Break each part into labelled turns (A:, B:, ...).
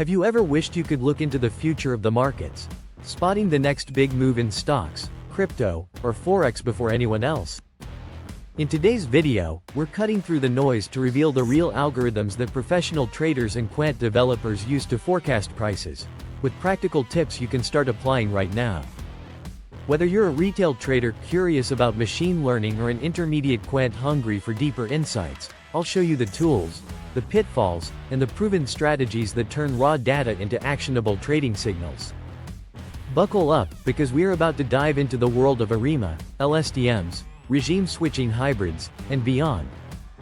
A: Have you ever wished you could look into the future of the markets, spotting the next big move in stocks, crypto, or forex before anyone else? In today's video, we're cutting through the noise to reveal the real algorithms that professional traders and quant developers use to forecast prices, with practical tips you can start applying right now. Whether you're a retail trader curious about machine learning or an intermediate quant hungry for deeper insights, I'll show you the tools, the pitfalls, and the proven strategies that turn raw data into actionable trading signals. Buckle up, because we're about to dive into the world of ARIMA, LSTMs, regime-switching hybrids, and beyond.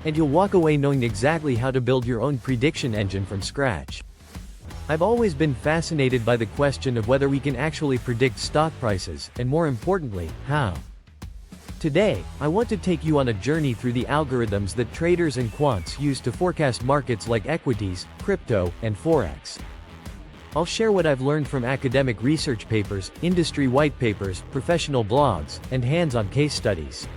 A: And you'll walk away knowing exactly how to build your own prediction engine from scratch. I've always been fascinated by the question of whether we can actually predict stock prices, and more importantly, how. Today, I want to take you on a journey through the algorithms that traders and quants use to forecast markets like equities, crypto, and forex. I'll share what I've learned from academic research papers, industry white papers, professional blogs, and hands-on case studies.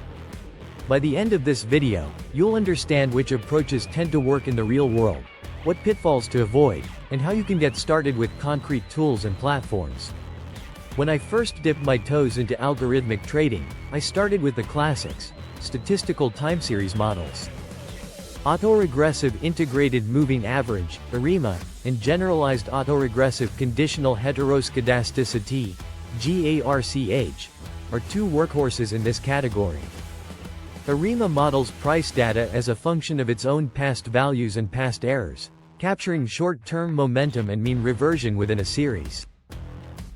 A: By the end of this video, you'll understand which approaches tend to work in the real world, what pitfalls to avoid, and how you can get started with concrete tools and platforms. When I first dipped my toes into algorithmic trading, I started with the classics, statistical time series models. Autoregressive integrated moving average, ARIMA, and generalized autoregressive conditional heteroscedasticity, GARCH, are two workhorses in this category. ARIMA models price data as a function of its own past values and past errors, capturing short-term momentum and mean reversion within a series.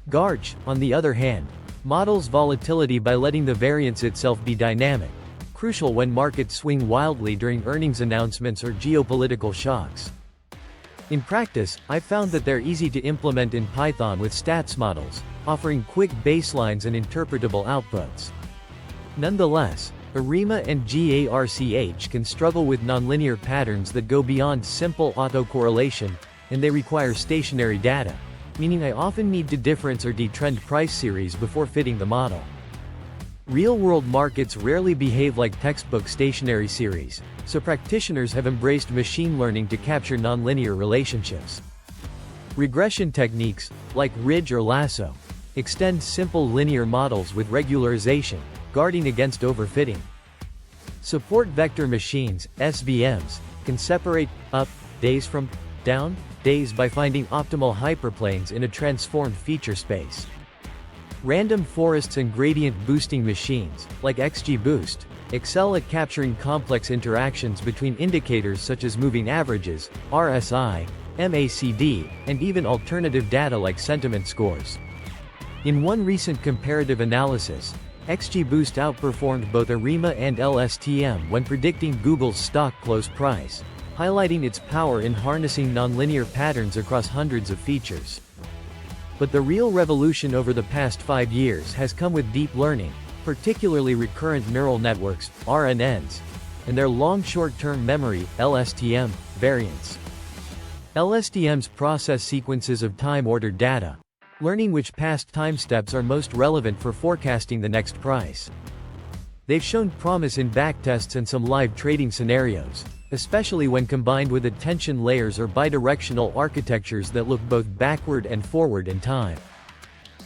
A: GARCH, on the other hand, models volatility by letting the variance itself be dynamic, crucial when markets swing wildly during earnings announcements or geopolitical shocks. In practice, I've found that they're easy to implement in Python with stats models, offering quick baselines and interpretable outputs. Nonetheless, ARIMA and GARCH can struggle with nonlinear patterns that go beyond simple autocorrelation, and they require stationary data, meaning I often need to difference or detrend price series before fitting the model. Real-world markets rarely behave like textbook stationary series, so practitioners have embraced machine learning to capture nonlinear relationships. Regression techniques, like ridge or lasso, extend simple linear models with regularization, guarding against overfitting. Support vector machines, SVMs, can separate up days from down days by finding optimal hyperplanes in a transformed feature space. Random forests and gradient boosting machines, like XGBoost, excel at capturing complex interactions between indicators such as moving averages, RSI, MACD, and even alternative data like sentiment scores. In one recent comparative analysis, XGBoost outperformed both ARIMA and LSTM when predicting Google's stock close price, highlighting its power in harnessing nonlinear patterns across hundreds of features. But the real revolution over the past 5 years has come with deep learning, particularly recurrent neural networks, RNNs, and their long short-term memory, LSTM, variants. LSTMs process sequences of time-ordered data, learning which past time steps are most relevant for forecasting the next price. They've shown promise in backtests and some live trading scenarios, especially when combined with attention layers or bidirectional architectures that look both backward and forward in time.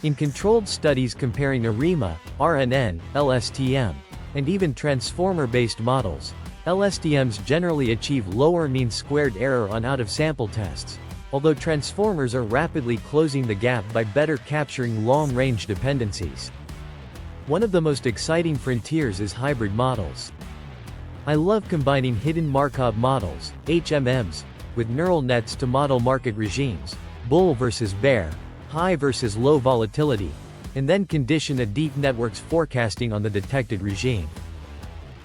A: In controlled studies comparing ARIMA, RNN, LSTM, and even transformer-based models, LSTMs generally achieve lower mean squared error on out-of-sample tests, although transformers are rapidly closing the gap by better capturing long-range dependencies. One of the most exciting frontiers is hybrid models. I love combining Hidden Markov Models, HMMs, with neural nets to model market regimes, bull versus bear, high versus low volatility, and then condition a deep network's forecasting on the detected regime.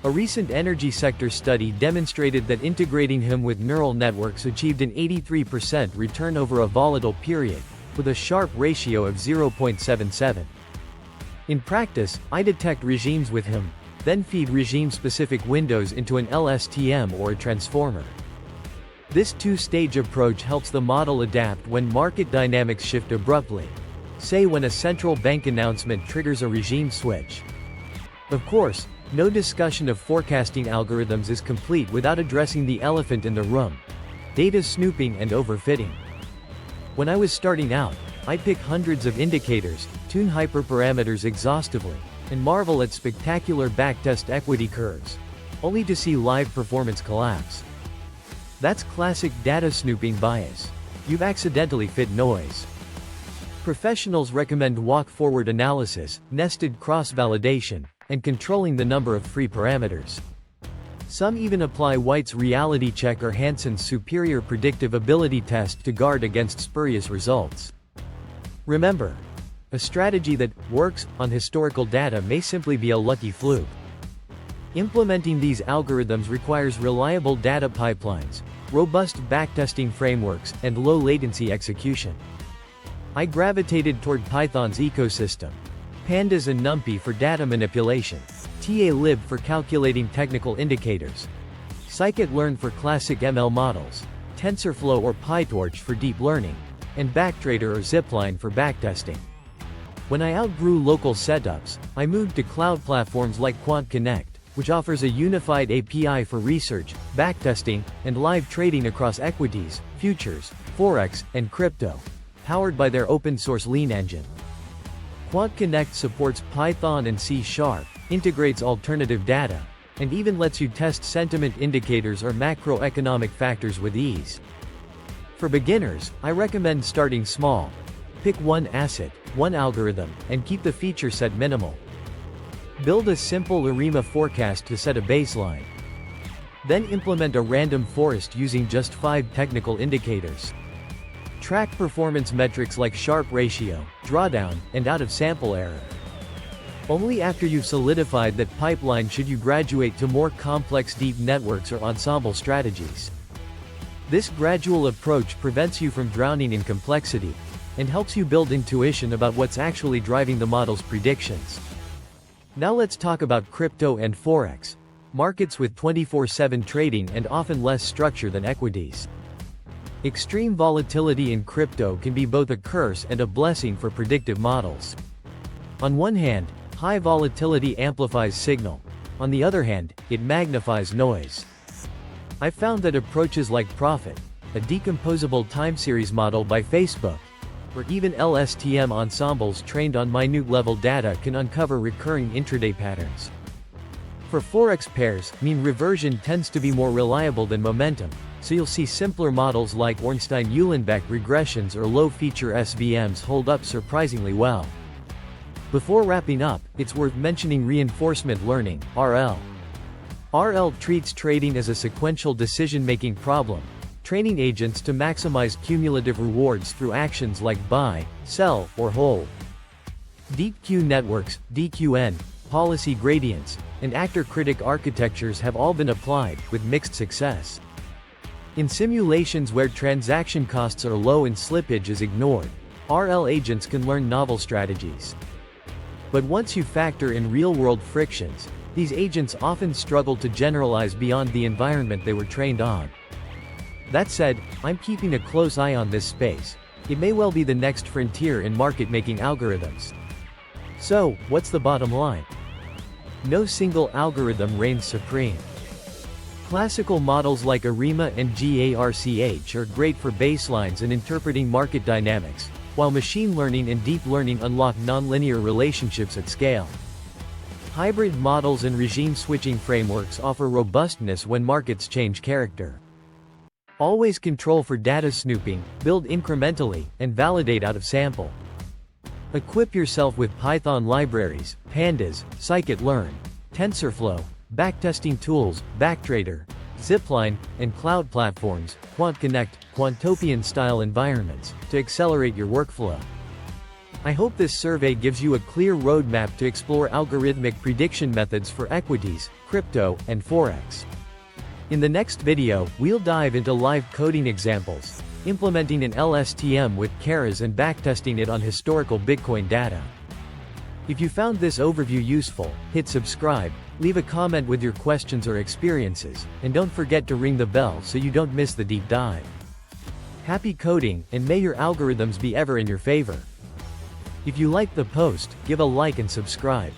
A: A recent energy sector study demonstrated that integrating him with neural networks achieved an 83% return over a volatile period, with a Sharpe ratio of 0.77. In practice, I detect regimes with him, then feed regime-specific windows into an LSTM or a transformer. This two-stage approach helps the model adapt when market dynamics shift abruptly, say when a central bank announcement triggers a regime switch. Of course, no discussion of forecasting algorithms is complete without addressing the elephant in the room: data snooping and overfitting. When I was starting out, I'd pick hundreds of indicators, tune hyperparameters exhaustively, and marvel at spectacular backtest equity curves, only to see live performance collapse. That's classic data snooping bias. You've accidentally fit noise. Professionals recommend walk-forward analysis, nested cross-validation, and controlling the number of free parameters. Some even apply White's reality check or Hansen's superior predictive ability test to guard against spurious results. Remember, a strategy that works on historical data may simply be a lucky fluke. Implementing these algorithms requires reliable data pipelines, robust backtesting frameworks, and low-latency execution. I gravitated toward Python's ecosystem. Pandas and NumPy for data manipulation, TALib for calculating technical indicators, scikit-learn for classic ML models, TensorFlow or PyTorch for deep learning, and Backtrader or Zipline for backtesting. When I outgrew local setups, I moved to cloud platforms like Quant, which offers a unified API for research, backtesting, and live trading across equities, futures, forex, and crypto, powered by their open-source Lean engine. Quant supports Python and C#, integrates alternative data, and even lets you test sentiment indicators or macroeconomic factors with ease. For beginners, I recommend starting small. Pick one asset, one algorithm, and keep the feature set minimal. Build a simple ARIMA forecast to set a baseline. Then implement a random forest using just 5 technical indicators. Track performance metrics like Sharpe ratio, drawdown, and out-of-sample error. Only after you've solidified that pipeline should you graduate to more complex deep networks or ensemble strategies. This gradual approach prevents you from drowning in complexity, and helps you build intuition about what's actually driving the model's predictions. Now let's talk about crypto and forex, markets with 24/7 trading and often less structure than equities. Extreme volatility in crypto can be both a curse and a blessing for predictive models. On one hand, high volatility amplifies signal. On the other hand, it magnifies noise. I found that approaches like Profit, a decomposable time series model by Facebook, or even LSTM ensembles trained on minute-level data can uncover recurring intraday patterns. For forex pairs, mean reversion tends to be more reliable than momentum, so you'll see simpler models like Ornstein-Uhlenbeck regressions or low-feature SVMs hold up surprisingly well. Before wrapping up, it's worth mentioning reinforcement learning, RL. RL treats trading as a sequential decision-making problem, training agents to maximize cumulative rewards through actions like buy, sell, or hold. Deep Q networks, DQN, policy gradients, and actor-critic architectures have all been applied, with mixed success. In simulations where transaction costs are low and slippage is ignored, RL agents can learn novel strategies. But once you factor in real-world frictions, these agents often struggle to generalize beyond the environment they were trained on. That said, I'm keeping a close eye on this space. It may well be the next frontier in market-making algorithms. So, what's the bottom line? No single algorithm reigns supreme. Classical models like ARIMA and GARCH are great for baselines and interpreting market dynamics, while machine learning and deep learning unlock nonlinear relationships at scale. Hybrid models and regime switching frameworks offer robustness when markets change character. Always control for data snooping, build incrementally, and validate out of sample. Equip yourself with Python libraries, Pandas, scikit-learn, TensorFlow, backtesting tools, Backtrader, Zipline, and cloud platforms, Quant Quantopian-style environments, to accelerate your workflow. I hope this survey gives you a clear roadmap to explore algorithmic prediction methods for equities, crypto, and forex. In the next video, we'll dive into live coding examples, implementing an LSTM with Keras and backtesting it on historical Bitcoin data. If you found this overview useful, hit subscribe, leave a comment with your questions or experiences, and don't forget to ring the bell so you don't miss the deep dive. Happy coding, and may your algorithms be ever in your favor. If you liked the post, give a like and subscribe.